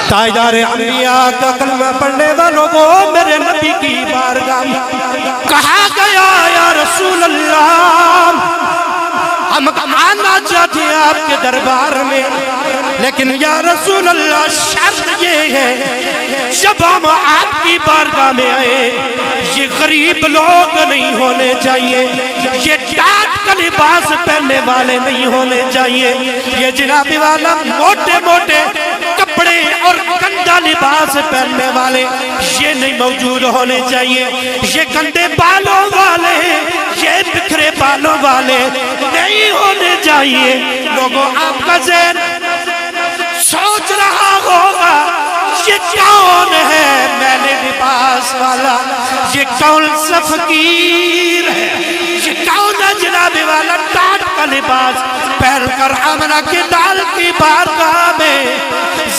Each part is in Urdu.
تاجدار انبیاء کا کلمہ پڑھنے والوں کو میرے نبی کی بارگاہ میں کہا گیا یا رسول اللہ ہم آنا چاہتے ہیں آپ کے دربار میں، لیکن یا رسول اللہ شرط یہ ہے جب ہم آپ کی بارگاہ میں آئے یہ غریب لوگ نہیں ہونے چاہیے، یہ ٹاٹ کا لباس پہننے والے نہیں ہونے چاہیے، یہ جناب والا موٹے موٹے کپڑے اور گندا لباس پہننے والے یہ نہیں موجود ہونے چاہیے، یہ گندے بالوں والے یہ بکھرے بالوں والے نہیں ہونے چاہیے۔ لوگوں آپ کا ذہن سوچ رہا ہوگا یہ کون ہے میلے لباس والا، یہ کون سا فقیر ہے، یہ کون ہے جناب والا ٹاٹ کا لباس پہن کر آمنہ کے ڈال کی بارگاہ میں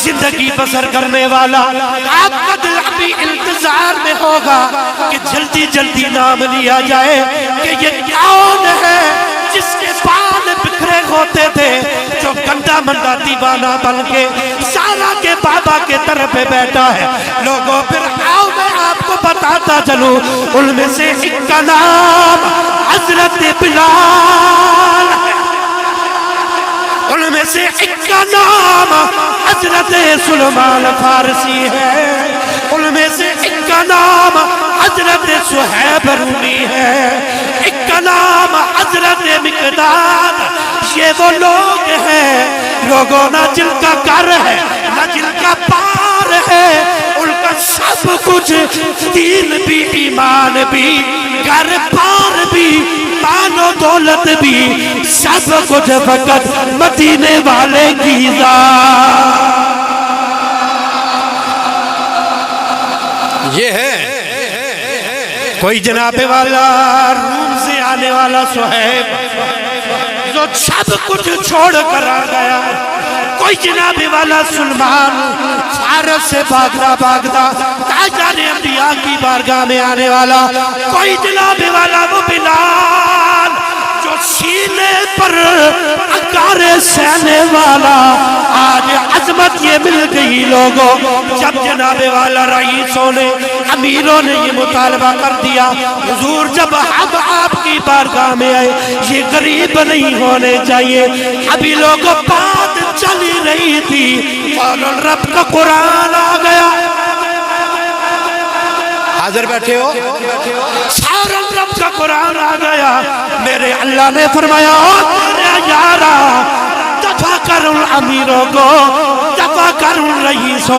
زندگی بسر کرنے والا۔ آپ کا دل ابھی انتظار میں ہوگا کہ جلدی جلدی نام لیا جائے کہ یہ کون ہے جس کے بال بکھرے ہوتے تھے، جو گندا مندا دیوانہ بن کے سارا کے بابا کے طرف پہ بیٹھا ہے۔ لوگوں پھر آؤ میں آپ کو بتاتا چلوں، ان میں سے ایک کا نام حضرت بلال ہے، ان میں سے ایک کا نام حضرت سلمان فارسی ہے، ان میں سے ایک کا نام حضرت صہیب رومی ہے، ایک کا نام حضرت مقداد۔ یہ وہ لوگ ہیں لوگوں نہ جن کا گھر ہے نہ جن کا پار ہے، ان کا سب کچھ دین بھی ایمان بھی گھر پار بھی مال و دولت بھی سب کچھ فقط مدینے والے کی ذات۔ یہ ہے کوئی جناب والا روم سے آنے والا صہیب جو سب کچھ چھوڑ کر آ گیا، کوئی جناب والا سلمان فارس سے بھاگتا تاجدار انبیاء کی بارگاہ میں آنے والا، کوئی جناب والا وہ بلال جو سینے پر انگارے سہنے والا۔ آج عظمت یہ مل گئی لوگوں، جب جناب والا رئیسوں نے امیروں نے یہ مطالبہ کر دیا حضور جب ہم آپ کی بارگاہ میں آئے یہ غریب نہیں ہونے چاہیے، ابھی لوگوں بات چلی رہی تھی فوراً رب کا قرآن آ گیا۔ حاضر بیٹھے ہو؟ فوراً رب کا قرآن آ گیا، میرے اللہ نے فرمایا میرے یارا دفع کر ان امیروں کو، دفع کر ان رئیسوں